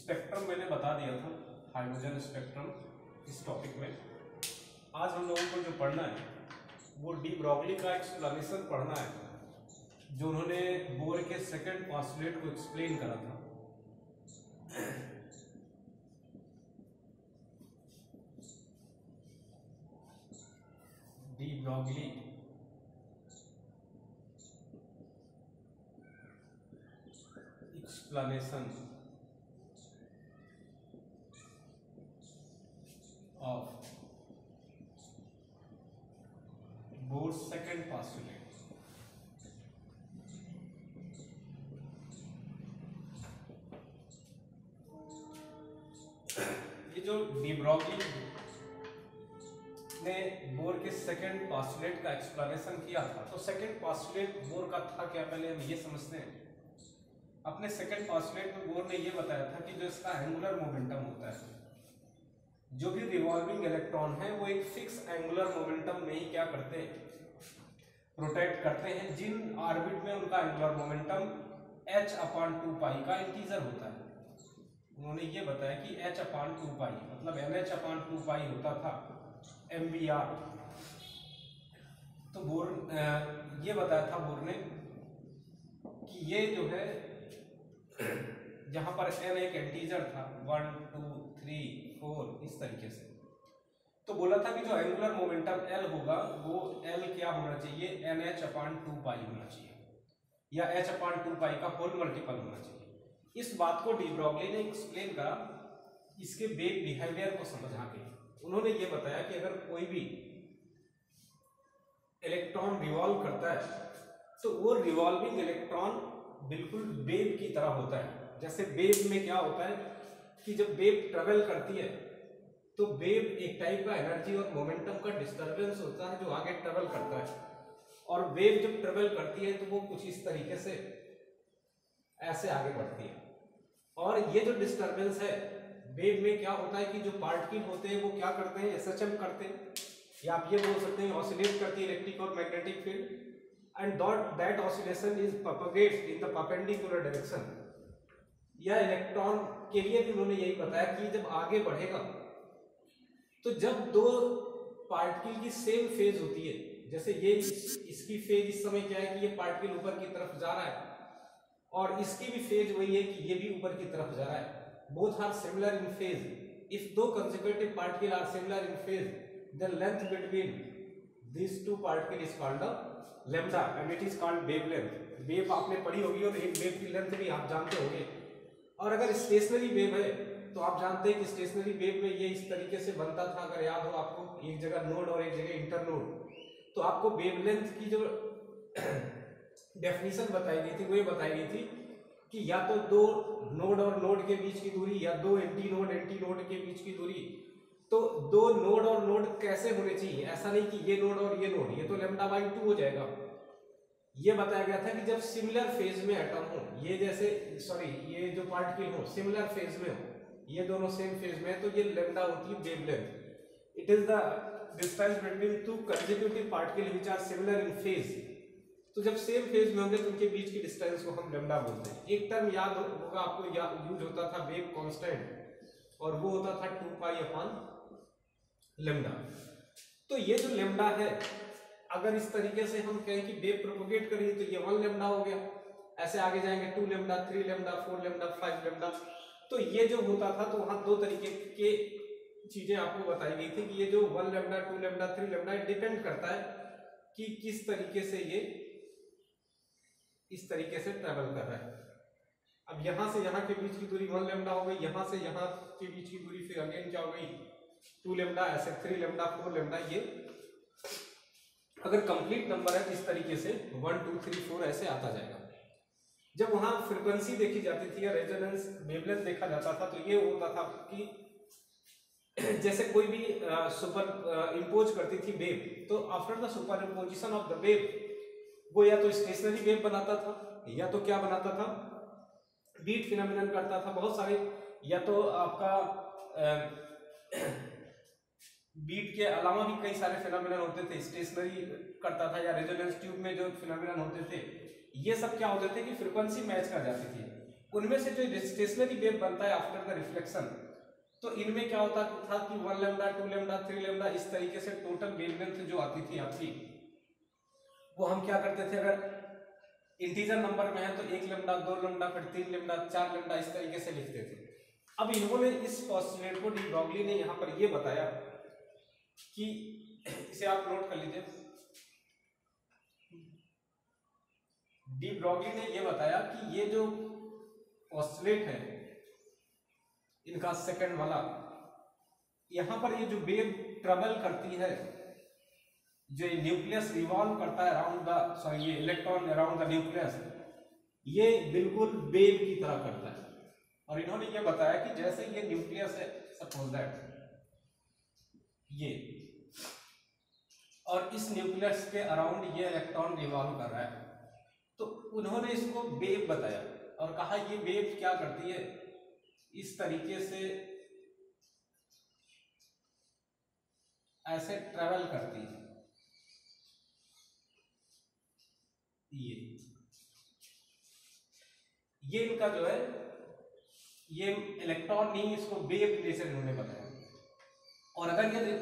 Spectrum मैंने बता दिया था, हाइड्रोजन स्पेक्ट्रम इस टॉपिक में। आज हम लोगों को जो पढ़ना है वो डी ब्रॉगली का एक्सप्लेनेशन पढ़ना है, जो उन्होंने बोर के सेकंड पोस्टुलेट को एक्सप्लेन करा था। De Broglie explanation of Bohr's second postulate। ये जो डी ब्रॉगली ने बोर के सेकंड पोस्टुलेट का एक्सप्लेनेशन किया था, तो सेकंड पोस्टुलेट बोर का था क्या, पहले हम ये समझते हैं। अपने सेकंड पोस्टुलेट में बोर ने ये बताया था कि जो इसका एंगुलर मोमेंटम होता है, जो भी रिवॉल्विंग इलेक्ट्रॉन है वो एक फिक्स एंगुलर मोमेंटम में ही क्या करते हैं, रोटेट करते हैं, जिन ऑर्बिट में उनका एंगुलर मोमेंटम h/2π का इंटीजर होता है। उन्होंने ये बताया कि h/2π मतलब mh/2π होता था mvr। तो बोर ये बताया था बोर ने कि ये जो है जहां पर n एक इंटीजर था 1 2 3 4 इस तरीके से, तो बोला था कि जो एंगुलर मोमेंटम L होगा वो L क्या होना चाहिए, NH/2π होना चाहिए, या h/2π का होल मल्टीपल होना चाहिए। इस बात को डी ब्रॉगली ने एक्सप्लेन करा इसके वेव बिहेवियर को समझा के। उन्होंने ये बताया कि अगर कोई भी इलेक्ट्रॉन रिवॉल्व करता है तो वो रिवॉल्विंग इलेक्ट्रॉन बिल्कुल वेव की तरह होता है। जैसे वेव में क्या होता है कि जब वेव ट्रेवल करती है तो वेव एक टाइप का एनर्जी और मोमेंटम का डिस्टरबेंस होता है जो आगे ट्रेवल करता है, और वेव जब ट्रेवल करती है तो वो कुछ इस तरीके से ऐसे आगे बढ़ती है। और ये जो डिस्टरबेंस है वेव में क्या होता है कि जो पार्टिकल होते हैं वो क्या करते हैं, एसएचएम करते हैं, या आप ये बोल सकते हैं ऑसिलेट करती है इलेक्ट्रिक और magnetic field, and that oscillation is propagates in the perpendicular direction. या इलेक्ट्रॉन के लिए भी उन्होंने यही बताया कि जब आगे बढ़ेगा तो जब दो पार्टिकल की सेम फेज होती है, जैसे ये इसकी फेज इस समय क्या है कि ये पार्टिकल ऊपर की तरफ जा रहा है, और इसकी भी फेज वही है कि ये भी ऊपर की तरफ जा रहा है, both are similar in phase. If two consecutive particles are similar in phase, the length between these two particles is called the lambda and it is called wavelength. Wave आपने पढ़ी होगी और एक वेव की लेंथ भी आप जानते होंगे। और अगर स्टेशनरी वेव है तो आप जानते हैं कि स्टेशनरी वेव में ये इस तरीके से बनता था, अगर याद हो आपको, एक जगह नोड और एक जगह इंटरनोड। तो आपको वेवलेंथ की जो डेफिनेशन बताई गई थी वो ये बताई गई थी कि या तो दो नोड और नोड के बीच की दूरी, या दो एंटी नोड के बीच की दूरी। तो दो नोड और नोड कैसे होने चाहिए, ऐसा नहीं कि ये नोड और ये नोड, ये तो λ/2 हो जाएगा। ये बताया गया था कि जब सिमिलर फेज में एटम हो, ये जैसे ये जो पार्टिकल हो सिमिलर फेज में हो, ये दोनों सेम फेज में है, तो ये लैम्डा होती है wavelength. It is the distance between two consecutive particle which are similar in phase. तो जब सेम फेज में होंगे तो उनके बीच की डिस्टेंस को हम लैम्डा बोलते हैं। एक टर्म याद होगा आपको, यूज होता था वेव कांस्टेंट, और वो होता था 2π/λ। तो ये जो लैम्डा है, अगर इस तरीके से हम कहें कि वेव प्रोपोगेट करें तो ये 1λ हो गया, ऐसे आगे जाएंगे 2λ 3λ 4λ 5λ। तो ये जो होता था तो वहां दो तरीके के चीजें आपको बताई गई थी कि ये जो 1λ 2λ 3λ डिपेंड करता है कि किस तरीके से ये इस तरीके से ट्रेवल कर रहा है। अब यहां से यहां के बीच की दूरी 1λ हो गई, यहां से यहां के बीच की दूरी फिर अगेन क्या हो गई 2λ, ऐसे 3λ 4λ। ये अगर कंप्लीट नंबर है इस तरीके से 1 2 3 4 ऐसे आता जाएगा। जब वहां फ्रीक्वेंसी देखी जाती थी या रेजोनेंस वेवलेंथ देखा जाता था तो ये होता था कि जैसे कोई भी सुपर इंपोज करती थी वेव, तो after the super imposition of the wave वो या तो स्टेशनरी वेव बनाता था, या तो क्या बनाता था, बीट फिनोमिनन करता था। बहुत सारे, या तो आपका बीट के अलावा भी कई सारे फिनोमिनन होते थे, स्टेशनरी करता था, या रेजोनेंस ट्यूब में जो फिनोमिनन होते थे, ये सब क्या होते थे कि फ्रीक्वेंसी मैच कर जाती थी। उनमें से जो स्टेशनरी वेव बनता है आफ्टर द रिफ्लेक्शन, तो इनमें क्या होता था कि 1 लैम्डा 2 लैम्डा 3 लैम्डा इस तरीके से टोटल वेवलेंथ जो आती थी आपकी, वो हम क्या करते थे, अगर इंटीजर नंबर में है तो 1 लैम्डा 2 लैम्डा फिर 3 लैम्डा 4 लैम्डा इस तरीके से लिखते थे। अब इन्होंने इस पोस्टुलेट को, डी ब्रॉगली ने यहाँ पर ये बताया कि इसे आप नोट कर लीजिए, डी ब्रॉगली ने ये बताया कि ये जो पोस्टुलेट है इनका सेकंड वाला, यहां पर ये जो वेव ट्रेवल करती है, जो न्यूक्लियस रिवॉल्व करता है अराउंड द, सॉरी ये इलेक्ट्रॉन अराउंड द न्यूक्लियस, ये बिल्कुल वेव की तरह करता है। और इन्होंने ये बताया कि जैसे ये न्यूक्लियस है, सपोज दैट ये, और इस न्यूक्लियस के अराउंड ये इलेक्ट्रॉन रिवॉल्व कर रहा है, तो उन्होंने इसको वेव बताया और कहा ये वेव क्या करती है, इस तरीके से ऐसे ट्रेवल करती है। ये इनका जो है, ये इलेक्ट्रॉन नहीं, इसको वेव नेचर इन्होंने बताया। और अगर ये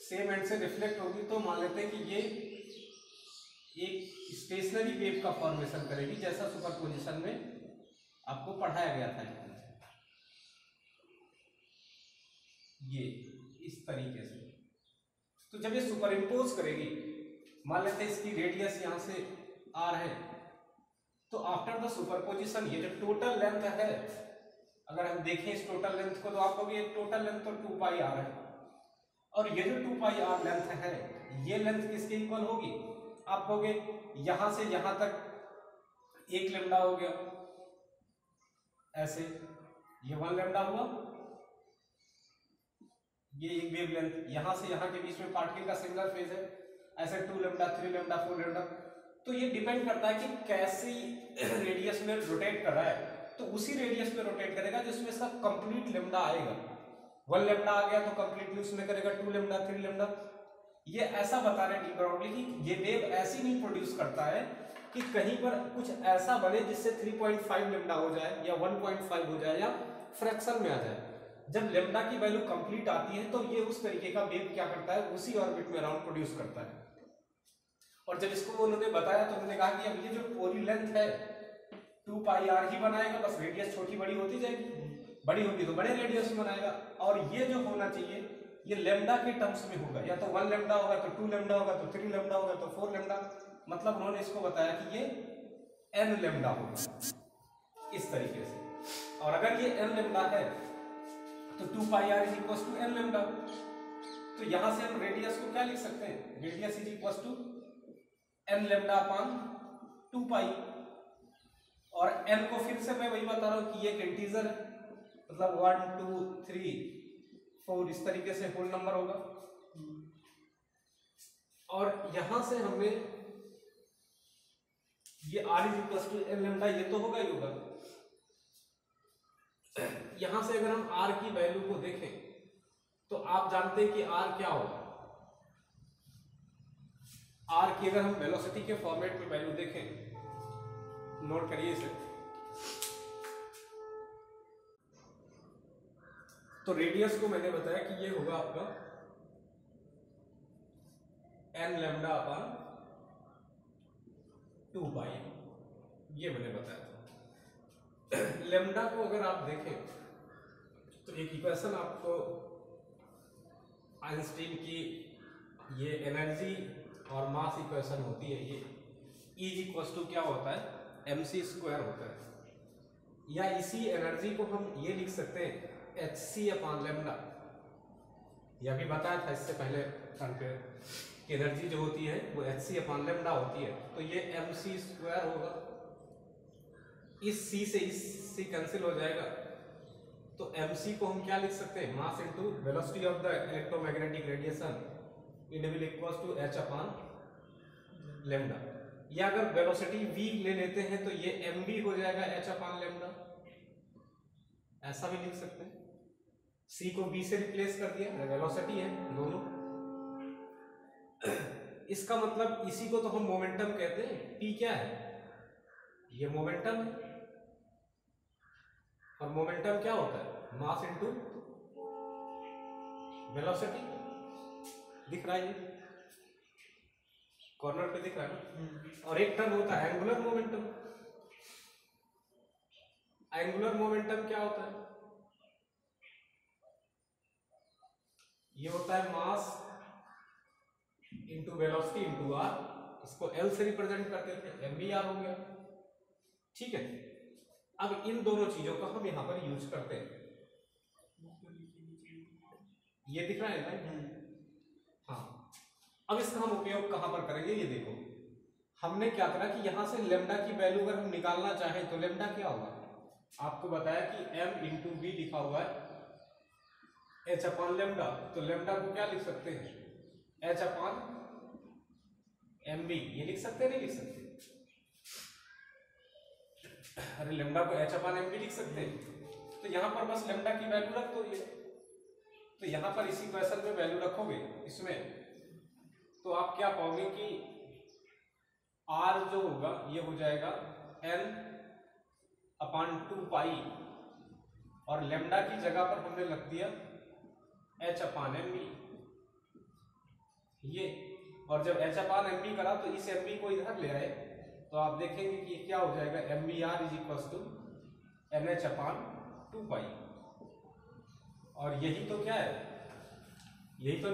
सेम एंड से रिफ्लेक्ट होगी तो मान लेते हैं कि ये एक स्टेशनरी वेव का फॉर्मेशन करेगी, जैसा सुपरपोजिशन में आपको पढ़ाया गया था। ये इस तरीके से, तो जब ये सुपर इम्पोज करेगी, मान लेते हैं इसकी रेडियस यहां से r है, तो आफ्टर द सुपरपोजिशन ये जो टोटल लेंथ है, अगर हम देखें इस टोटल लेंथ को, तो आप कहोगे टोटल लेंथ तो 2 पाई r है, और ये जो 2 पाई r लेंथ है, ये लेंथ किसके इक्वल होगी, आप कहोगे यहां से यहां तक 1 लैम्डा हो गया, ऐसे ये 1 लैम्डा हुआ, ये एक वेवलेंथ, यहां से यहां के बीच में पार्टिकल का सिंगल फेज है, ऐसे 2 लैम्डा 3 लैम्डा 4 लैम्डा। तो ये डिपेंड करता है कि कैसी रेडियस में रोटेट कर रहा है, तो उसी रेडियस में रोटेट करेगा जिसमें इसका कंप्लीट लैम्डा आएगा। 1 लैम्डा आ गया तो कंप्लीटली उसमें करेगा 2 लैम्डा 3 लैम्डा। ये ऐसा बता रहे डी ब्रॉगली कि ये वेव ऐसी नहीं प्रोड्यूस करता है कि कहीं पर कुछ ऐसा बने जिससे 3.5 लैम्डा हो जाए या 1.5 हो जाए या फ्रैक्शन में आ जाए। जब लैम्डा की वैल्यू कंप्लीट आती है तो ये उस तरीके का वेव क्या करता है, उसी ऑर्बिट में अराउंड प्रोड्यूस करता है। और जब इसको उन्होंने बताया तो उन्होंने कहा कि अब ये जो पूरी लेंथ है 2 पाई r ही बनाएगा, बस रेडियस छोटी बड़ी होती जाएगी, बड़ी होगी तो बड़े रेडियस में बनाएगा। और ये जो होना चाहिए ये लैम्डा के टर्म्स में होगा, या तो 1 लैम्डा होगा तो 2 लैम्डा होगा तो 3 लैम्डा होगा तो 4 लैम्डा, मतलब उन्होंने इसको बताया कि ये n लैम्डा होगा इस तरीके से। और अगर ये n लैम्डा है तो 2 pi r is equal to n lambda. तो यहां से हम रेडियस को क्या लिख सकते हैं, radius is equal to n lambda upon 2 pi. और n को फिर से मैं वही बता रहा हूं कि ये एक इंटीजर है, मतलब 1 2 3 4 इस तरीके से होल नंबर होगा। और यहां से हमें ये r is equal to n lambda, ये तो होगा ही होगा। यहां से अगर हम r की वैल्यू को देखें तो आप जानते हैं कि r क्या होगा। r की अगर हम वेलोसिटी के फॉर्मेट में वैल्यू देखें, नोट करिए इसे, तो रेडियस को मैंने बताया कि ये होगा आपका n लैम्डा अपॉन 2 पाई, ये मैंने बताया था। लैम्डा को अगर आप देखें तो एक इक्वेशन आपको आइंस्टीन की ये एनर्जी और मास इक्वेशन होती है, ये E इज इक्वल टू क्या होता है, mc² होता है। या इसी एनर्जी को हम ये लिख सकते हैं hc अपॉन लैम्डा। यह भी बताया था इससे पहले पे कि एनर्जी जो होती है वो hc अपॉन लैम्डा होती है, तो ये mc² होगा। इस c से इस c कैंसिल हो जाएगा, तो mc को हम क्या लिख सकते हैं, mass into velocity of the electromagnetic radiation, it will equal to h upon lambda. या अगर वेलोसिटी v ले लेते हैं तो ये mv हो जाएगा h अपॉन लैम्डा, ऐसा भी लिख सकते हैं। c को v से रिप्लेस कर दिया, वेलोसिटी है दोनों। इसका मतलब इसी को तो हम मोमेंटम कहते हैं। p क्या है, ये मोमेंटम है। और मोमेंटम क्या होता है? मास इनटू वेलोसिटी। दिख रहा है ये कॉर्नर पे दिख रहा है ना। और एक टर्म होता है एंगुलर मोमेंटम। एंगुलर मोमेंटम क्या होता है? ये होता है mass into velocity into r. इसको एल से रिप्रेजेंट करते थे, एम बी आर हो गया। ठीक है, अब इन दोनों चीजों का हम यहां पर यूज करते हैं। ये दिख रहा है ना? हाँ, अब इसका हम उपयोग कहां पर करेंगे? ये देखो, हमने क्या करा कि यहां से लेमडा की वैल्यू अगर हम निकालना चाहें तो लेमडा क्या होगा? आपको बताया कि m इंटू वी लिखा हुआ है h अपॉन लेमडा। तो लेमडा को क्या लिख सकते हैं? h upon M B. ये लिख सकते हैं, नहीं लिख सकते? अरे लेमडा को h अपॉन एम बी लिख सकते हैं। तो यहां पर बस लेमडा की वैल्यू रख दो। ये तो यहां पर इसी क्वेश्चन में वैल्यू रखोगे इसमें, तो आप क्या पाओगे कि r जो होगा ये हो जाएगा n अपॉन 2 पाई, और लेमडा की जगह पर हमने रख दिया h अपॉन एम बी। ये, और जब h अपॉन एम बी करा तो इस एम बी को इधर ले आए तो आप देखेंगे कि क्या हो जाएगा? M B R is equal to N H upon 2 pi. और यही तो क्या है? यही तो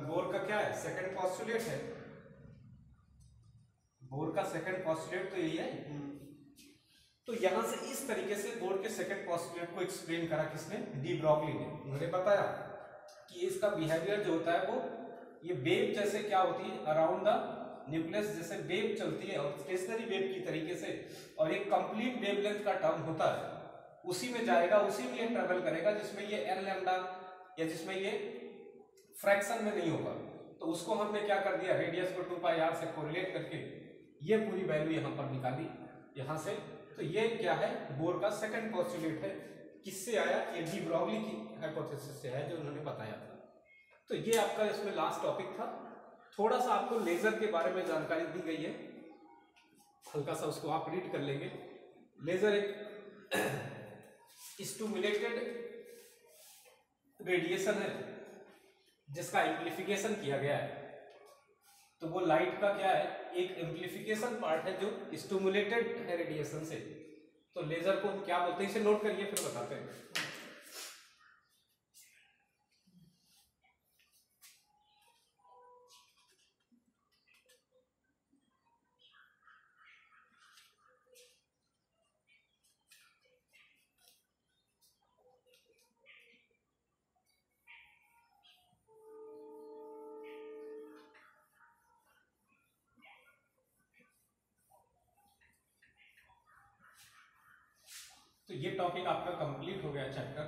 बोर का क्या है? सेकंड पोस्टुलेट है। बोर का सेकंड पोस्टुलेट तो यही है। तो यहां से इस तरीके से बोर के सेकंड पोस्टुलेट को एक्सप्लेन करा किसने? डी ब्रॉगली ने। उन्होंने बताया कि इसका बिहेवियर जो होता है वो ये वेव जैसे क्या होती है अराउंड द न्यूक्लियस, जैसे वेव चलती है और स्टेशनरी वेव की तरीके से, और एक कंप्लीट वेवलेंथ का टर्म होता है, उसी में जाएगा, उसी में ये ट्रेवल करेगा जिसमें ये एन लैम्डा या जिसमें ये फ्रैक्शन में नहीं होगा। तो उसको हमने क्या कर दिया? रेडियस को 2 पाई आर से कोरिलेट करके ये पूरी वैल्यू यहाँ पर निकाली यहाँ से। तो ये क्या है? बोर का सेकंड पोस्टुलेट है। किससे आया? ये डी ब्रॉगली की हाइपोथेसिस से है जो उन्होंने बताया था। तो ये आपका इसमें लास्ट टॉपिक था। थोड़ा सा आपको लेजर के बारे में जानकारी दी गई है, हल्का सा उसको आप रीड कर लेंगे। लेजर एक स्टिमुलेटेड रेडिएशन है जिसका एम्प्लीफिकेशन किया गया है। तो वो लाइट का क्या है? एक एम्प्लीफिकेशन पार्ट है जो स्टिमुलेटेड है रेडिएशन से। तो लेजर को हम क्या बोलते हैं? इसे नोट करिए, फिर बताते हैं। तो ये टॉपिक आपका कंप्लीट हो गया चैप्टर।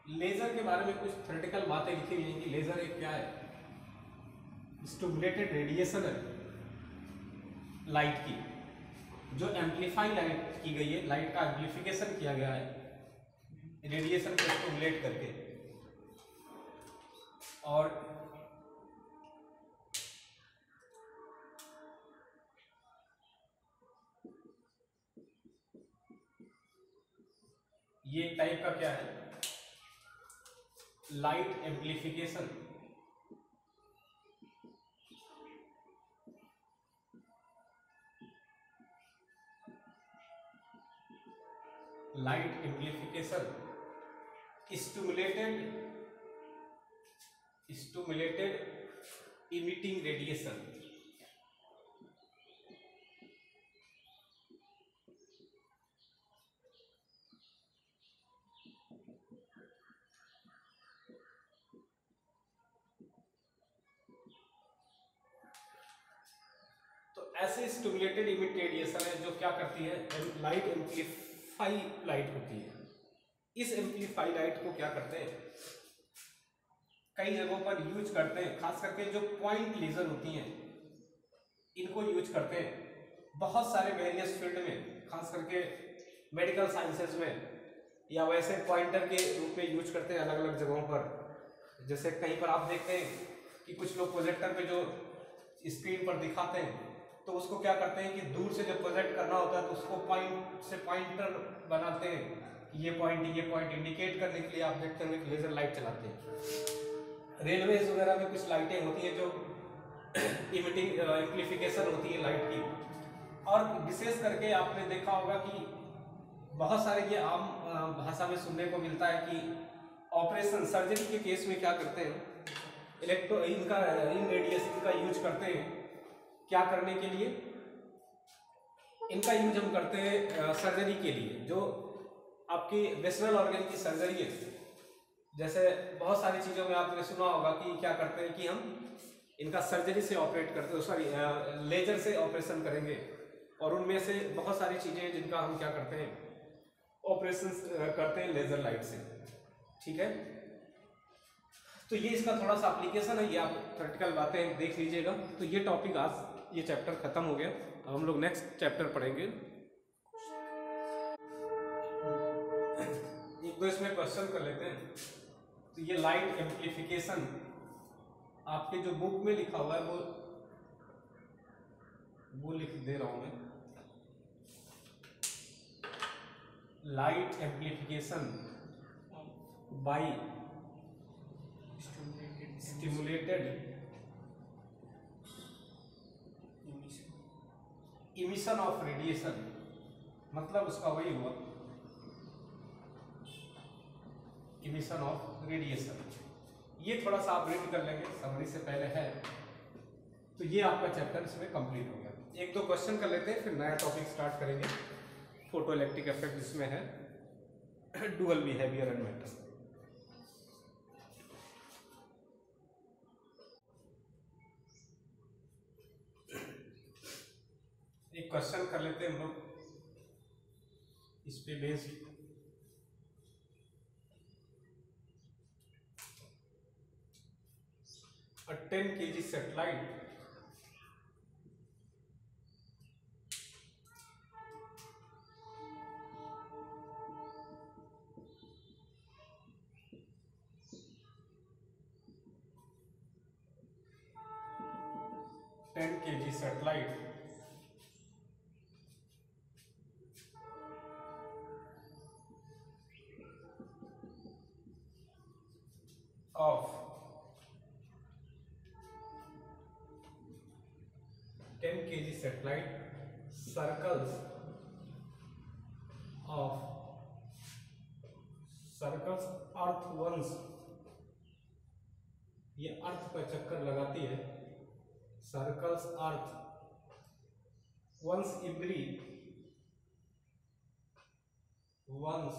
लेजर के बारे में कुछ थ्योरेटिकल बातें लिखी हुई हैं कि लेजर एक क्या है? स्टिमुलेटेड रेडिएशन है लाइट की, जो एम्प्लीफाई लाइट की गई है। लाइट का एम्प्लीफिकेशन किया गया है रेडिएशन को स्टिमुलेट करके। और ये टाइप का क्या है? Light amplification. Light amplification stimulated emitting radiation. ऐसे स्टिमुलेटेड इमिट रेडिएशन है जो क्या करती है? लाइट एम्प्लीफाई लाइट होती है। इस एम्प्लीफाई लाइट को क्या करते हैं? कई जगहों पर यूज करते हैं, खास करके जो पॉइंट लेजर होती हैं इनको यूज करते हैं बहुत सारे वेरियस फील्ड में, खास करके मेडिकल साइंसेज में, या वैसे पॉइंटर के रूप में यूज करते हैं अलग अलग जगहों पर। जैसे कहीं पर आप देखते हैं कि कुछ लोग प्रोजेक्टर पे जो स्क्रीन पर दिखाते हैं तो उसको क्या करते हैं कि दूर से जब प्रोजेक्ट करना होता है तो उसको पॉइंट से पॉइंटर बनाते हैं, ये पॉइंट इंडिकेट करने के लिए आप देखते हैं लेजर लाइट चलाते हैं। रेलवेज वगैरह में कुछ लाइटें होती हैं जो इमिटिंग एम्प्लीफिकेशन होती है लाइट की। और विशेष करके आपने देखा होगा कि बहुत सारे ये आम भाषा में सुनने को मिलता है कि ऑपरेशन सर्जरी के केस में क्या करते हैं, इनका इन रेडिएशन का यूज करते हैं क्या करने के लिए, इनका यूज हम करते हैं सर्जरी के लिए। जो आपकी वेस्टर्नल ऑर्गन की सर्जरी है, जैसे बहुत सारी चीज़ों में आपने सुना होगा कि क्या करते हैं कि हम इनका सर्जरी से ऑपरेट करते हैं, सॉरी लेजर से ऑपरेशन करेंगे। और उनमें से बहुत सारी चीज़ें हैं जिनका हम क्या करते हैं, ऑपरेशन करते हैं लेजर लाइट से। ठीक है, तो ये इसका थोड़ा सा एप्लीकेशन है, ये आप प्रैक्टिकल बातें देख लीजिएगा। तो ये टॉपिक आज ये चैप्टर खत्म हो गया। अब हम लोग नेक्स्ट चैप्टर पढ़ेंगे। एक दो इसमें क्वेश्चन कर लेते हैं। तो ये लाइट एम्प्लीफिकेशन आपके जो बुक में लिखा हुआ है वो लिख दे रहा हूं मैं। Light amplification by stimulated emission of radiation, मतलब उसका वही हुआ इमिशन ऑफ रेडिएशन। ये थोड़ा सा आप रीड कर लेंगे, समरी से पहले है। तो ये आपका चैप्टर इसमें कंप्लीट हो गया। एक दो क्वेश्चन कर लेते हैं, फिर नया टॉपिक स्टार्ट करेंगे। फोटो इलेक्ट्रिक इफेक्ट इसमें है, डुअल बिहेवियर एंड मैटर। एक क्वेश्चन कर लेते हैं हम लोग इस पे based. A 10 kg satellite of 10 kg satellite circles earth once, ये अर्थ पर चक्कर लगाती है। Circles earth once every 2 hours,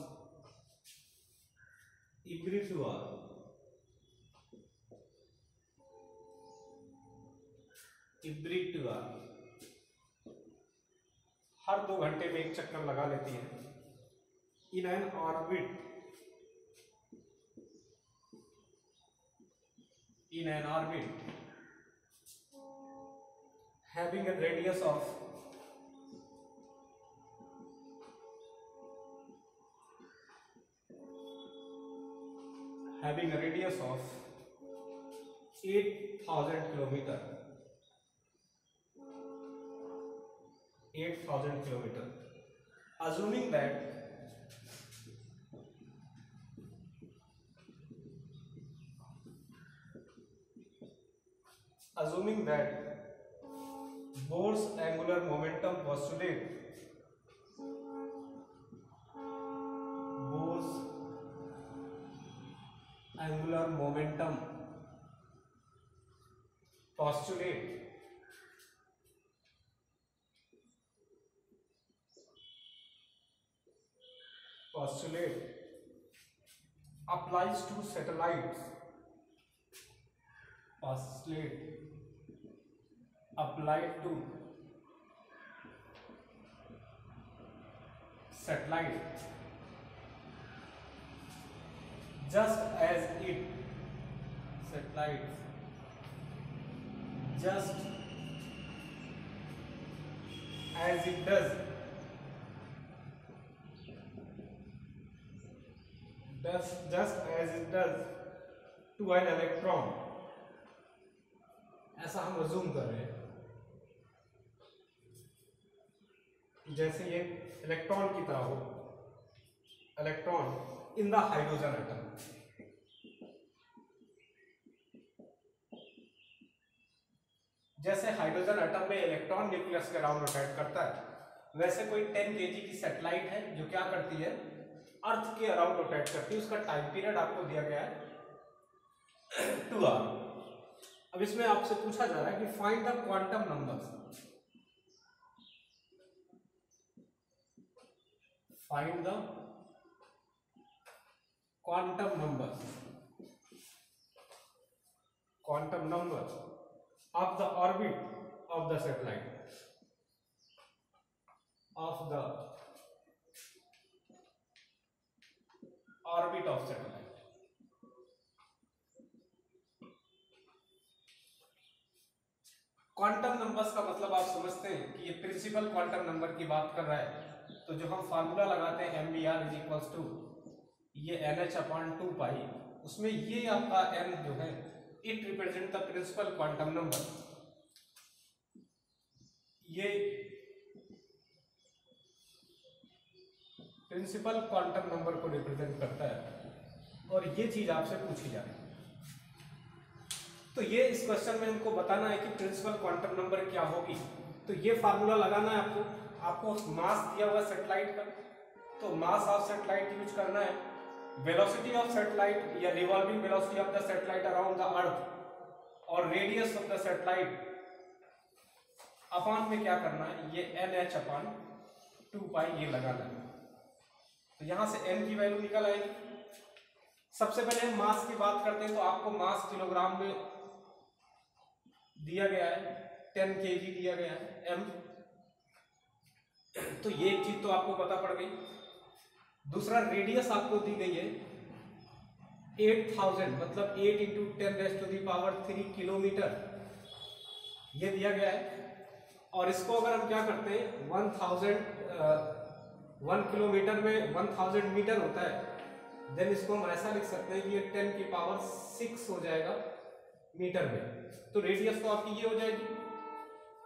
हर 2 घंटे में एक चक्कर लगा लेती है। In an orbit having a radius of 8,000 kilometer, 8,000 kilometer, assuming that Bohr's angular momentum postulate applies to satellites, applied to satellite, just as it does to an electron, ऐसा हम अज्यूम कर रहे हैं। जैसे ये इलेक्ट्रॉन की तरह हो, electron in the hydrogen atom. जैसे हाइड्रोजन एटम में इलेक्ट्रॉन न्यूक्लियस के अराउंड रोटेट करता है, वैसे कोई 10 kg की सैटेलाइट है जो क्या करती है, अर्थ के अराउंड रोटेट करती है। उसका टाइम पीरियड आपको दिया गया है 2 आवर। अब इसमें आपसे पूछा जा रहा है कि find the quantum numbers, find the quantum numbers, quantum number of the orbit of the satellite, of the orbit of satellite। Quantum numbers का मतलब आप समझते हैं कि ये प्रिंसिपल क्वांटम नंबर की बात कर रहा है। तो जो हम फार्मूला लगाते हैं MBR इज इक्वल्स टू ये NH/2π, उसमें ये आपका n जो है it represent the principal quantum number. ये प्रिंसिपल क्वांटम नंबर को रिप्रेजेंट करता है और ये चीज आपसे पूछी जा रही है। तो ये इस क्वेश्चन में हमको बताना है कि प्रिंसिपल क्वांटम नंबर क्या होगी। तो ये फार्मूला लगाना है आपको मास दिया हुआ सैटेलाइट का, तो मास ऑफ सैटेलाइट यूज करना है, वेलोसिटी ऑफ सैटेलाइट या revolving velocity of the satellite around the earth और radius of the satellite upon में क्या करना है, ये NH/2π ये लगाना है। तो यहां से n की वैल्यू निकल आएगी। सबसे पहले हम मास की बात करते हैं, तो आपको मास किलोग्राम में दिया गया है, 10 kg दिया गया है m। तो ये एक चीज तो आपको पता पड़ गई। दूसरा रेडियस आपको दी गई है 8000, मतलब 8 × 10⁻³ किलोमीटर ये दिया गया है। और इसको अगर हम क्या करते हैं 1 किलोमीटर में 1000 मीटर होता है, देन इसको हम ऐसा लिख सकते हैं कि ये 10⁶ हो जाएगा मीटर में। तो रेडियस तो आपकी ये हो जाएगी।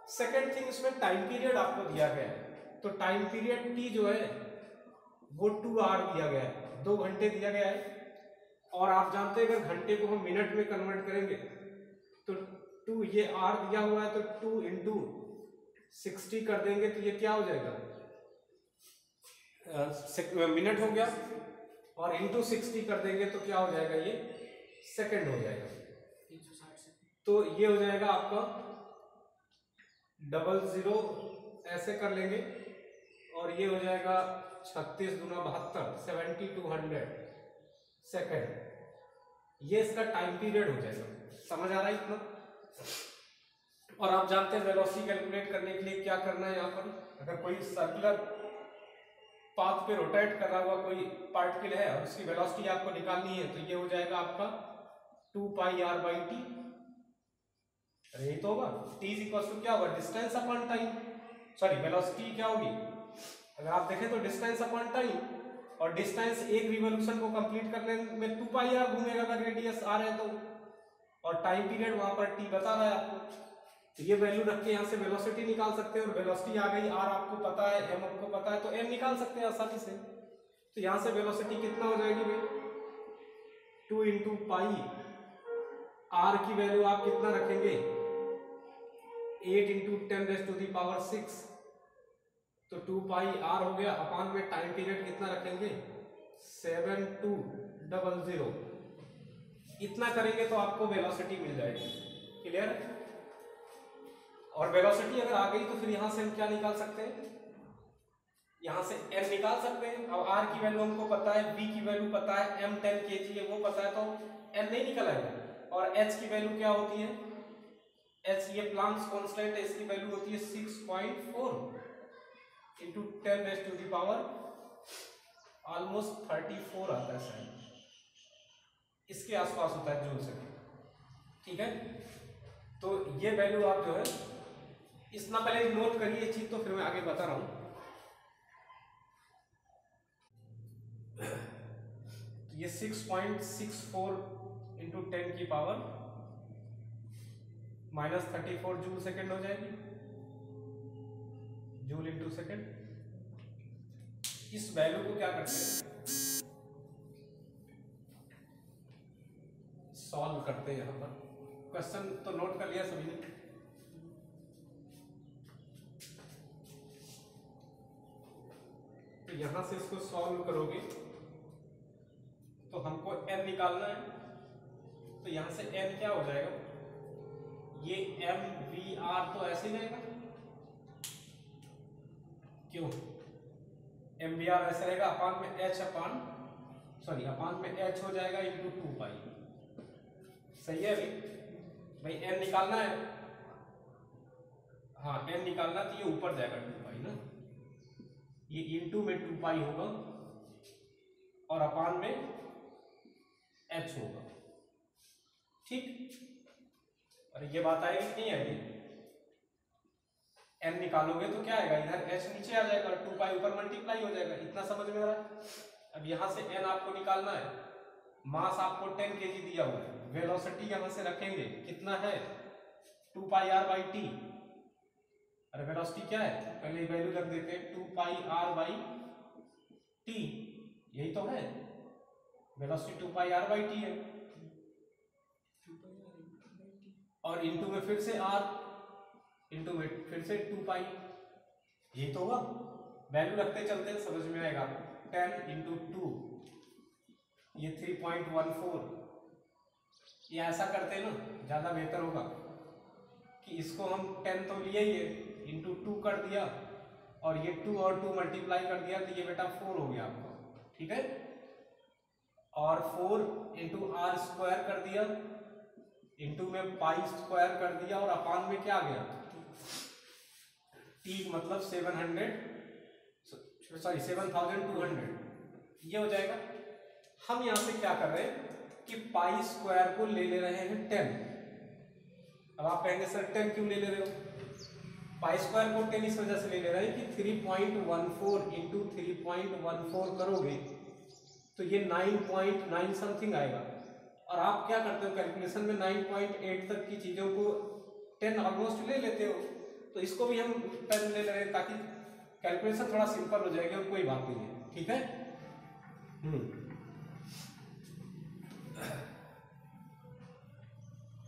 सेकेंड थिंग, इसमें टाइम पीरियड आपको दिया गया है, तो टाइम पीरियड टी जो है वो 2 आवर दिया गया है, 2 घंटे दिया गया है। और आप जानते हैं अगर घंटे को हम मिनट में कन्वर्ट करेंगे तो 2 ये आर दिया हुआ है, तो 2 × 60 कर देंगे तो ये क्या हो जाएगा, मिनट हो गया, और इंटू 60 कर देंगे तो क्या हो जाएगा, ये सेकंड हो जाएगा। तो ये हो जाएगा आपका 00 ऐसे कर लेंगे, और ये हो जाएगा 36 × 72 7200 सेकंड। ये इसका टाइम पीरियड हो जाएगा। समझ आ रहा है इतना? और आप जानते हैं वेलोसिटी कैलकुलेट करने के लिए क्या करना है। यहाँ पर अगर कोई सर्कुलर पाथ पे रोटेट कर रहा हुआ कोई पार्टिकल है और उसकी वेलोसिटी आपको निकालनी है, तो ये हो जाएगा आपका 2πr/t। यही तो होगा। t = क्या होगा, distance upon time, sorry velocity क्या होगी, अगर आप देखें तो डिस्टेंस अपॉन टाइम, और डिस्टेंस एक रिवॉल्यूशन को कंप्लीट करने में 2πr घूमेगा अगर रेडियस r है तो, और टाइम पीरियड वहां पर t बता रहा है आपको। तो ये वैल्यू रख के यहाँ से वेलोसिटी निकाल सकते हैं, और वेलोसिटी आ गई, r आपको पता है, m आपको पता है, तो m निकाल सकते हैं आसानी से। तो यहाँ से वेलोसिटी कितना हो जाएगी भाई, 2 × π, r की वैल्यू आप कितना रखेंगे 8 × 10⁻⁶, तो 2πr हो गया, अपॉन में टाइम पीरियड कितना रखेंगे 7200। इतना करेंगे तो आपको वेलोसिटी मिल जाएगी। क्लियर? और वेलोसिटी अगर आ गई तो फिर यहां से हम क्या निकाल सकते हैं, यहां से m निकाल सकते हैं। अब r की वैल्यू हमको पता है, v की वैल्यू पता है, m 10 kg है वो पता है, तो m नहीं निकल आएगा। और h की वैल्यू क्या होती है, h ये प्लांक्स कांस्टेंट है, इसकी वैल्यू होती है 6.4 × 10⁻⁴ ऑलमोस्ट 34 आता है शायद, इसके आसपास होता है जूल से। ठीक है, तो ये वैल्यू आप जो है इतना पहले नोट करिए ये चीज, तो फिर मैं आगे बता रहा हूं। तो ये 6.64 × 10⁻⁻34 जूल सेकंड हो जाएगी, जूल × सेकंड। इस वैल्यू को क्या करते हैं, सॉल्व करते हैं। यहां पर क्वेश्चन तो नोट कर लिया सभी ने। तो यहां से इसको सॉल्व करोगे तो हमको n निकालना है। तो यहां से n क्या हो जाएगा, ये MVR तो ऐसे ही रहेगा, क्यों MVR ऐसे रहेगा, अपान में h हो जाएगा इंटू 2 पाई। सही है भाई n निकालना है, हाँ n निकालना तो ये ऊपर जाएगा 2 पाई ना, ये इंटू में 2 पाई होगा और अपान में h होगा। ठीक, और ये बात आएगी नहीं आएगी, n निकालोगे तो क्या आएगा, इधर h नीचे आ जाएगा, 2 पाई ऊपर मल्टीप्लाई हो जाएगा। इतना समझ में आ रहा है। अब यहां से n आपको निकालना है, मास आपको 10 kg दिया हुआ है, वेलोसिटी यहां से रखेंगे कितना है 2 पाई r बाई टी। अरे वेलोसिटी क्या है, पहले वैल्यू रख देते हैं 2 पाई r बाई टी, यही तो है velocity, 2 pi r by T है, और इंटू में फिर से r, इंटू में फिर से 2 पाई, यही तो होगा। वैल्यू रखते चलते हैं, समझ में आएगा। 10 इंटू 2 ये 3.14, ये ऐसा करते हैं ना ज्यादा बेहतर होगा कि इसको हम 10 तो लिए ही है, इंटू 2 कर दिया और ये 2 और 2 मल्टीप्लाई कर दिया, तो ये बेटा 4 हो गया आपको, ठीक है। और 4 इंटू r स्क्वायर कर दिया, इंटू में पाई स्क्वायर कर दिया, और अपान में क्या आ गया t मतलब 7200, ये हो जाएगा। हम यहां से क्या कर रहे हैं कि पाई स्क्वायर को ले रहे हैं 10। अब आप कहेंगे सर 10 क्यों ले रहे हो, पाई स्क्वायर को 10 इस वजह से ले रहे हैं कि 3.14 इंटू 3.14 करोगे तो ये 9.9 समथिंग आएगा। और आप क्या करते हो कैलकुलेशन में 9.8 तक की चीजों को 10 ऑलमोस्ट ले लेते हो, तो इसको भी हम 10 ले रहे हैं ताकि कैलकुलेशन थोड़ा सिंपल हो जाएगा, और कोई बात नहीं है, ठीक है।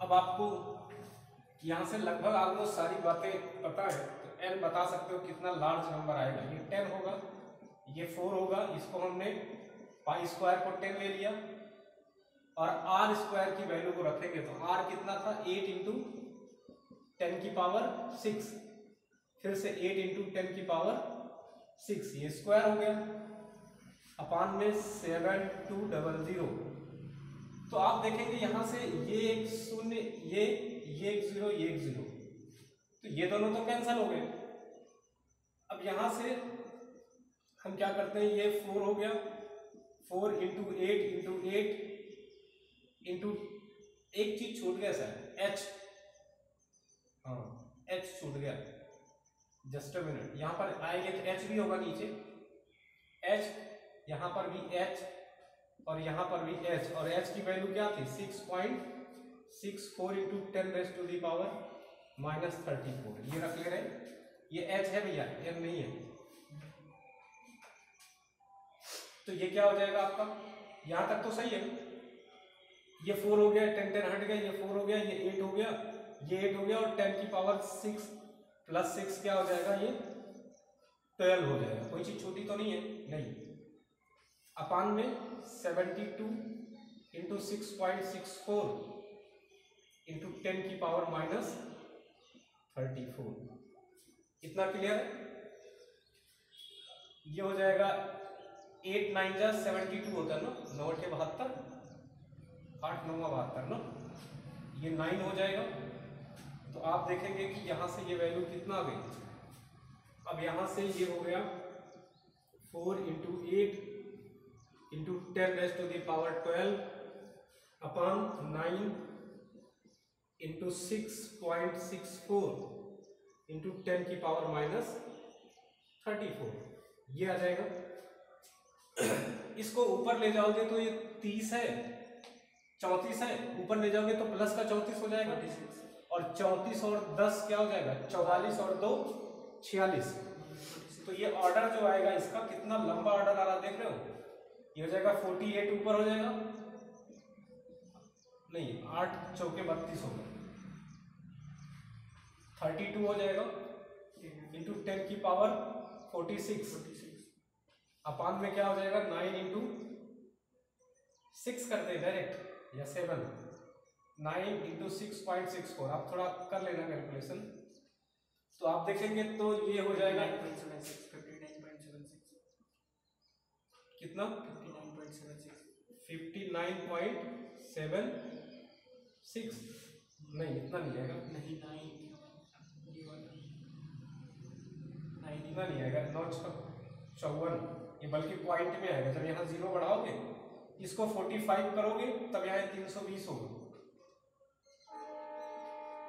अब आपको यहां से लगभग ऑलमोस्ट सारी बातें पता है, तो n बता सकते हो कितना लार्ज नंबर आएगा, ये 10 होगा, ये 4 होगा, इसको हमने पाई स्क्वायर को 10 ले लिया, और r स्क्वायर की वैल्यू को रखेंगे तो r कितना था 8 इंटू 10 की पावर 6, फिर से 8 इंटू 10 की पावर 6, ये स्क्वायर हो गया, अपान में 7200। तो आप देखेंगे यहां से ये एक शून्य, ये एक जीरो, ये एक जीरो, तो ये दोनों तो कैंसिल हो गए। अब यहां से हम क्या करते हैं, ये 4 हो गया, 4 इंटू 8 इंटू 8 इंटू, एक चीज छूट गया सर, h, हाँ h छूट गया, जस्ट अ मिनट, यहां पर आएंगे तो h भी होगा नीचे, h, यहां पर भी h और यहां पर भी h, और h की वैल्यू क्या थी 6.64 into 10 raise to the power -34, ये रख ले रहे, ये h है भैया, m नहीं है। तो ये क्या हो जाएगा आपका, यहां तक तो सही है, ये 4 हो गया, 10 10 हट गया, ये 4 हो गया, ये 8 हो गया, ये 8 हो गया, और 10 की पावर 6 प्लस 6 क्या हो जाएगा, ये 12 हो जाएगा। कोई चीज छोटी तो नहीं है, नहीं, अपान में 72 इंटू 6.64 इंटू 10 की पावर -34, इतना क्लियर है। ये हो जाएगा 8 9 जा 72 होता है ना, 9 8 72, 8 9 72 ना, ये 9 हो जाएगा। तो आप देखेंगे कि यहां से ये वैल्यू कितना आ गई, अब यहां से ये हो गया 4 into 8 into 10 raise to the power 12 upon 9 into 6.64 into 10 की पावर -34, ये आ जाएगा। इसको ऊपर ले जाओगे तो ये 30 है, 34 है, ऊपर ले जाओगे तो प्लस का 34 हो जाएगा, और 34 और 10 क्या हो जाएगा 44 और 2 46, तो तो ये ऑर्डर जो आएगा इसका कितना लंबा ऑर्डर आ रहा है देख रहे हो, ये हो जाएगा 48 ऊपर हो जाएगा, नहीं 8 चौके 32 होगा, 32 हो जाएगा इंटू 10 की पावर 46 अपान में क्या हो जाएगा 9 इंटू 6 करते हैं डायरेक्ट या 7, 9 इंटू 6.64। आप थोड़ा कर लेना कैलकुलेशन, तो आप देखेंगे तो ये हो जाएगा 59.76 कितना 59.76 नहीं इतना नहीं आएगा, नहीं इतना नहीं आएगा 954, ये बल्कि पॉइंट में आएगा। जब यहाँ 0 बढ़ाओगे इसको 45 करोगे तब यहाँ 320 होगा,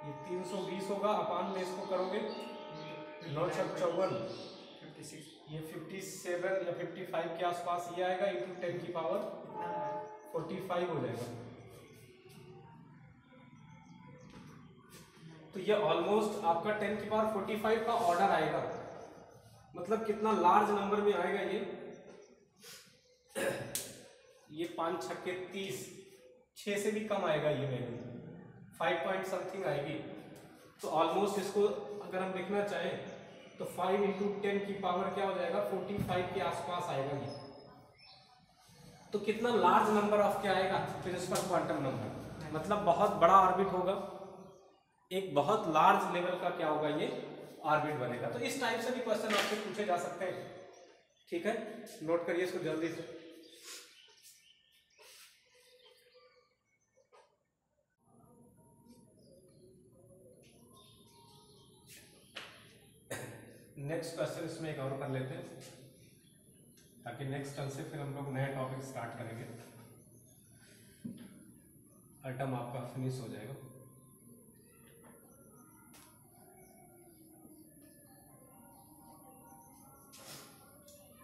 ये 320 होगा अपान में इसको करोगे 954, ये 57 या 55 के आसपास ये आएगा इंटू 10 की पावर 45 हो जाएगा। तो ये ऑलमोस्ट आपका 10 की पावर 45 का ऑर्डर आएगा, मतलब कितना लार्ज नंबर में आएगा ये 5 छक्के 30, 6 से भी कम आएगा ये वैल्यू, 5 पॉइंट समथिंग आएगी। तो ऑलमोस्ट इसको अगर हम देखना चाहें तो 5 इंटू 10 की पावर क्या हो जाएगा 45 के आसपास आएगा ये। तो कितना लार्ज नंबर ऑफ क्या आएगा प्रिंसिपल क्वांटम नंबर, मतलब बहुत बड़ा ऑर्बिट होगा, एक बहुत लार्ज लेवल का क्या होगा ये ऑर्बिट बनेगा। तो इस टाइप से भी क्वेश्चन आपसे पूछे जा सकते हैं, ठीक है, नोट करिए इसको जल्दी से। नेक्स्ट क्वेश्चन इसमें एक और कर लेते हैं ताकि नेक्स्ट टर्म से फिर हम लोग नया टॉपिक स्टार्ट करेंगे, आइटम आपका फिनिश हो जाएगा।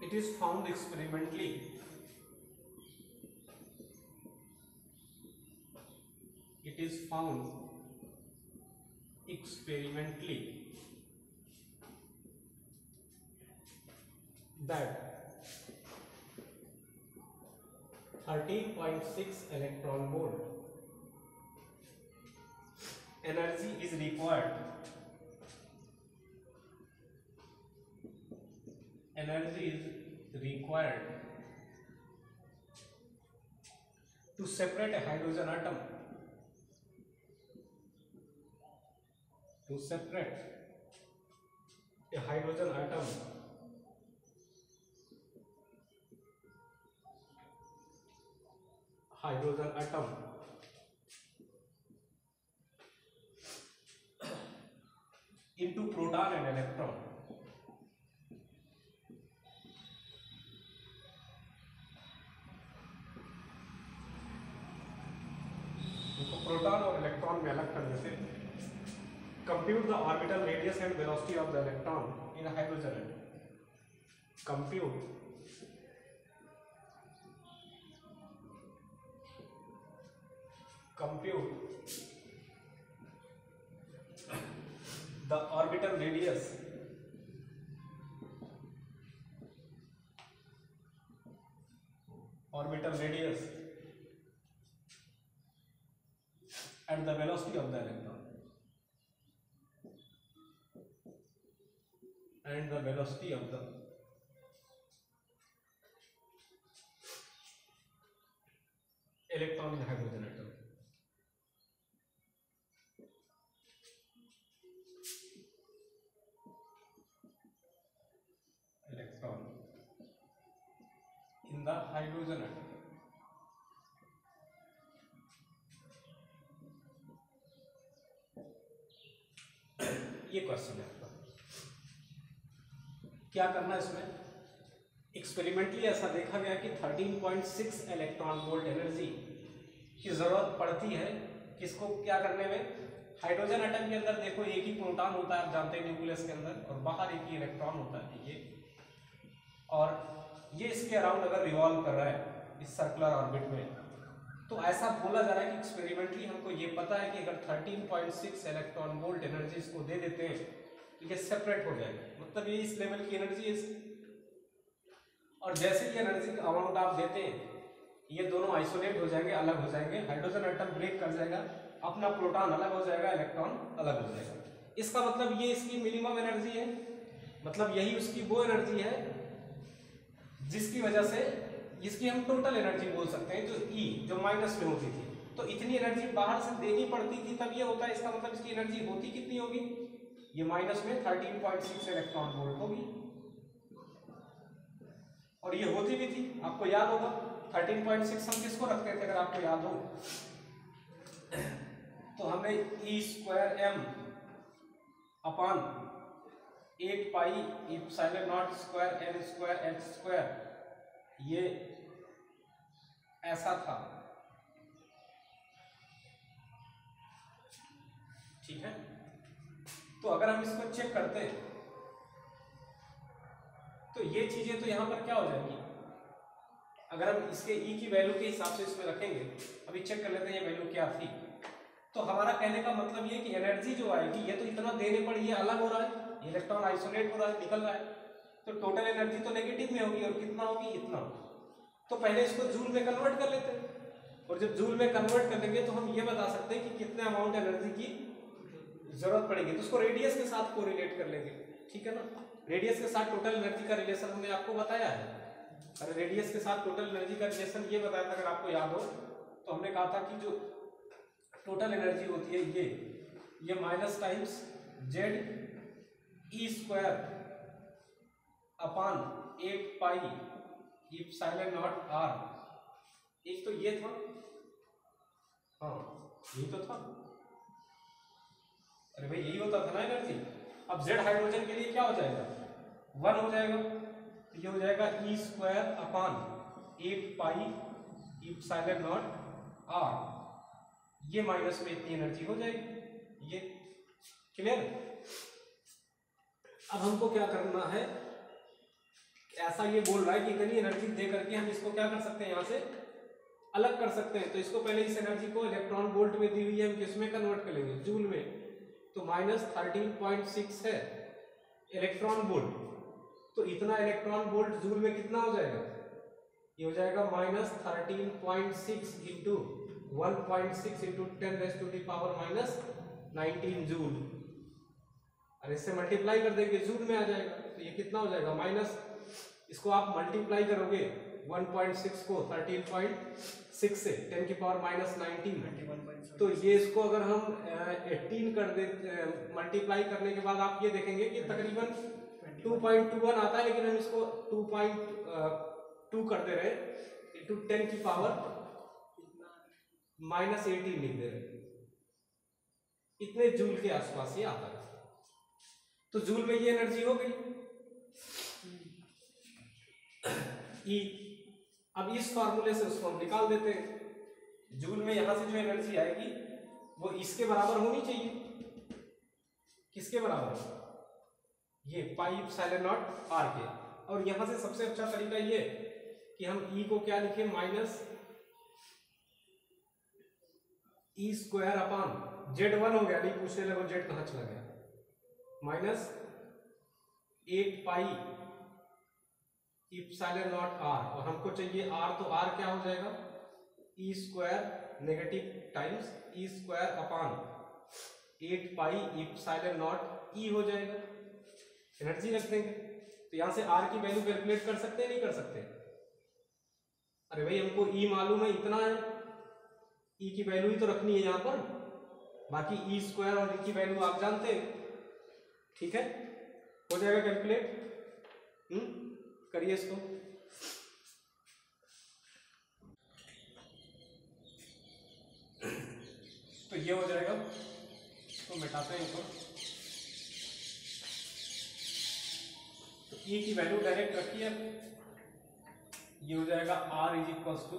It is found experimentally that 13.6 electron volt energy is required to separate a hydrogen atom into proton and electron. इनको प्रोटॉन और इलेक्ट्रॉन में अलग करने से compute the orbital radius and velocity of the electron in hydrogen atom. Compute the orbital radius and the velocity of the electron in hydrogen atom. Electron in the hydrogen atom. ये question है आपका, क्या करना है इसमें। Experimentally ऐसा देखा गया कि 13.6 इलेक्ट्रॉन वोल्ट एनर्जी की जरूरत पड़ती है किसको क्या करने में, हाइड्रोजन एटम के अंदर देखो एक ही प्रोटॉन होता है, आप जानते हैं न्यूक्लियस के अंदर, और बाहर एक ही इलेक्ट्रॉन होता है ये, और ये इसके अराउंड अगर रिवॉल्व कर रहा है इस सर्कुलर ऑर्बिट में, तो ऐसा बोला जा रहा है कि एक्सपेरिमेंटली हमको ये पता है कि अगर 13.6 इलेक्ट्रॉन वोल्ट एनर्जी इसको दे देते हैं तो ये सेपरेट हो जाएगा, मतलब ये इस लेवल की एनर्जी है। और जैसे ही एनर्जी का अमाउंट आप देते हैं, ये दोनों आइसोलेट हो जाएंगे, अलग हो जाएंगे, हाइड्रोजन एटम ब्रेक कर जाएगा, अपना प्रोटॉन अलग हो जाएगा, इलेक्ट्रॉन अलग हो जाएगा। इसका मतलब ये इसकी मिनिमम एनर्जी है, मतलब यही उसकी वो एनर्जी है जिसकी वजह से इसकी हम टोटल एनर्जी बोल सकते हैं, जो ई जो माइनस में होती थी। तो इतनी एनर्जी बाहर से देनी पड़ती थी तब ये होता है। इसका मतलब इसकी एनर्जी होती कितनी होगी, ये माइनस में 13.6 इलेक्ट्रॉन वोल्ट होगी। और ये होती भी थी, आपको याद होगा 13.6 हम किसको रखते थे, अगर आपको याद हो तो हमने E square M upon 8 pi epsilon nought square N square H square, ये ऐसा था, ठीक है। तो अगर हम इसको चेक करते हैं तो ये चीजें तो यहां पर क्या हो जाएंगी, अगर हम इसके ई की वैल्यू के हिसाब से इसमें रखेंगे, अभी चेक कर लेते हैं ये वैल्यू क्या थी। तो हमारा कहने का मतलब ये कि एनर्जी जो आएगी, ये तो इतना देने पर ये अलग हो रहा है, इलेक्ट्रॉन आइसोलेट हो रहा है, निकल रहा है, तो टोटल एनर्जी तो नेगेटिव में होगी। और कितना होगी, इतना। तो पहले इसको जूल में कन्वर्ट कर लेते हैं, और जब जूल में कन्वर्ट कर लेंगे तो हम ये बता सकते हैं कि कितने अमाउंट एनर्जी की जरूरत पड़ेगी। तो उसको रेडियस के साथ कोरिलेट कर लेंगे, ठीक है ना। रेडियस के साथ टोटल एनर्जी का रिलेशन हमने आपको बताया है। अरे रेडियस के साथ टोटल एनर्जी का रिलेशन ये बताया था, अगर आपको याद हो तो हमने कहा था कि जो टोटल एनर्जी होती है ये minus times Z E square upon 8 pi epsilon not R, एक तो ये था, हाँ यही तो था, अरे भाई यही होता था ना एनर्जी। अब जेड हाइड्रोजन के लिए क्या हो जाएगा, 1 हो जाएगा, तो ये हो जाएगा E square upon 8 pi epsilon not R, ये माइनस में इतनी एनर्जी हो जाएगी। ये क्लियर। अब हमको क्या करना है, ऐसा ये बोल रहा है कि इतनी एनर्जी दे करके हम इसको क्या कर सकते हैं, यहां से अलग कर सकते हैं। तो इसको पहले इस एनर्जी को इलेक्ट्रॉन वोल्ट में दी हुई है, हम किसमें कन्वर्ट कर लेंगे, जूल में। तो माइनस 13.6 है इलेक्ट्रॉन वोल्ट, तो इतना इलेक्ट्रॉन वोल्ट जूल में कितना हो जाएगा, ये हो जाएगा माइनस 13.6 इंटू 1.6 इंटू 10⁻⁻⁻19 जूल। और इससे मल्टीप्लाई कर देंगे, जूल में आ जाएगा। तो ये कितना हो जाएगा, माइनस, इसको आप मल्टीप्लाई करोगे 1.6 को 13.6 से 10⁻⁻19, तो ये इसको अगर हम 18 कर दे, मल्टीप्लाई करने के बाद आप ये देखेंगे कि तकरीबन 2.21 आता है, लेकिन हम इसको 2.2 कर दे रहे इंटू 10⁻⁻18 लिख दे रहे, इतने जूल के आसपास ये आता है। तो जूल में ये एनर्जी हो गई ई। अब इस फॉर्मूले से उसको हम निकाल देते हैं। जूल में यहां से जो एनर्जी आएगी वो इसके बराबर होनी चाहिए, किसके बराबर, ये पाई इप्सिलॉन नॉट आर के। और यहां से सबसे अच्छा तरीका ये कि हम ई को क्या लिखे, minus E square upon Z 1 हो गया, नहीं पूछने लगो जेड कहां चला गया, minus 8 pi epsilon not R, और हमको चाहिए आर, तो आर क्या हो जाएगा, E square negative times E square upon 8 pi epsilon nought E हो जाएगा। एनर्जी रख देंगे, तो यहां से आर की वैल्यू कैलकुलेट कर सकते हैं, नहीं कर सकते, अरे भाई हमको ई मालूम है इतना है, ई की वैल्यू ही तो रखनी है यहां पर, बाकी ई स्क्वायर और ई की वैल्यू आप जानते हैं, ठीक है, हो जाएगा कैलकुलेट। करिए इसको। तो ये हो जाएगा, इसको मिटाते हैं ऊपर। तो ई की वैल्यू डायरेक्ट रखिए, ये हो जाएगा R is equals to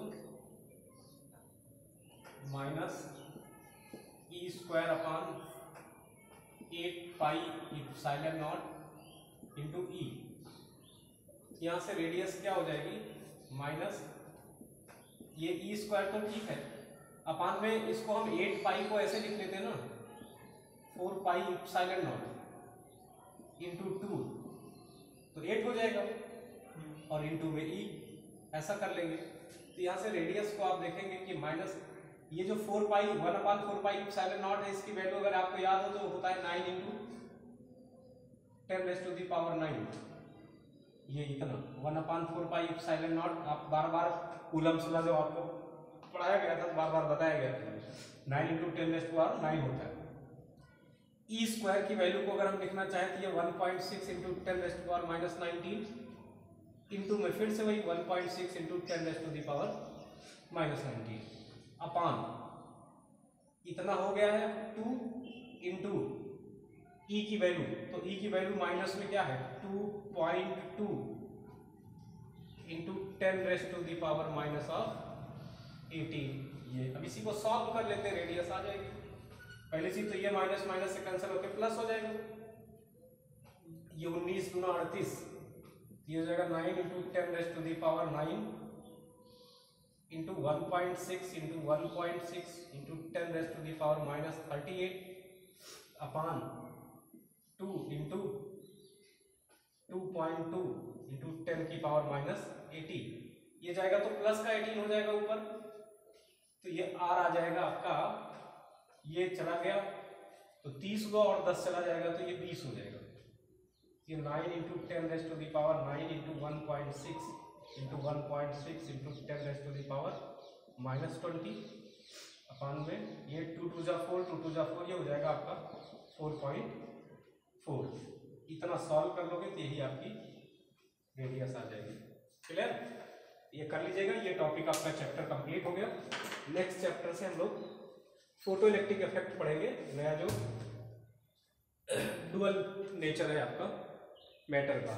minus E square upon 8 pi epsilon nought into E. यहां से रेडियस क्या हो जाएगी, माइनस ये ई स्क्वायर तो ठीक है, अपान में इसको हम 8 पाई को ऐसे लिख लेते हैं ना, 4 पाई इप्सिलॉन नॉट इंटू 2, तो 8 हो जाएगा, और इनटू में ई, ऐसा कर लेंगे। तो यहाँ से रेडियस को आप देखेंगे कि माइनस ये जो 4 पाई 1/4 पाई एप्सिलॉन नॉट है, इसकी वैल्यू अगर आपको याद हो तो होता है 9 × 10⁻⁹ ये इतना 1/4 पाई एप्सिलॉन नॉट। आप बार बार कूलम्स में जो आपको पढ़ाया गया था, बार बार बताया गया था, 9 × 10⁻⁹ होता है। ई स्क्वायर की वैल्यू को अगर हम लिखना चाहें तो ये 1.6 × 10⁻⁻19 इंटू में फिर से वही 1.6 × 10⁻⁻19 अपान इतना हो गया है 2 इंटू ई की वैल्यू। तो ई की वैल्यू माइनस में क्या है 2.2 इंटू 10⁻⁻18। ये अब इसी को सॉल्व कर लेते हैं, रेडियस आ जाएगी। पहले चीज तो ये माइनस माइनस से कैंसिल होकर प्लस हो जाएगा। ये 19 × 38, ये हो जाएगा 9 × 10⁻⁹ इंटू 1.6 इंटू 1.6 इंटू 10⁻⁻38 अपान 2 इंटू 2.2 इंटू 10⁻⁻18। ये जाएगा तो प्लस का 18 हो जाएगा ऊपर, तो ये आर आ जाएगा आपका, ये चला गया तो 30 हुआ और 10 चला जाएगा तो ये 20 हो जाएगा। ये 9 × 10⁻⁹ इंटू 1.6 इंटू 1.6 इंटू 10⁻⁻20 अपान में ये 2 × 2 = 4, 2 × 2 = 4, ये हो जाएगा आपका 4.4। इतना सॉल्व कर लोगे तो यही आपकी रेडियस आ जाएगी। क्लियर? ये कर लीजिएगा। ये टॉपिक आपका चैप्टर कंप्लीट हो गया। नेक्स्ट चैप्टर से हम लोग फोटो इलेक्ट्रिक इफेक्ट पढ़ेंगे, नया जो डुअल नेचर है आपका मैटर का।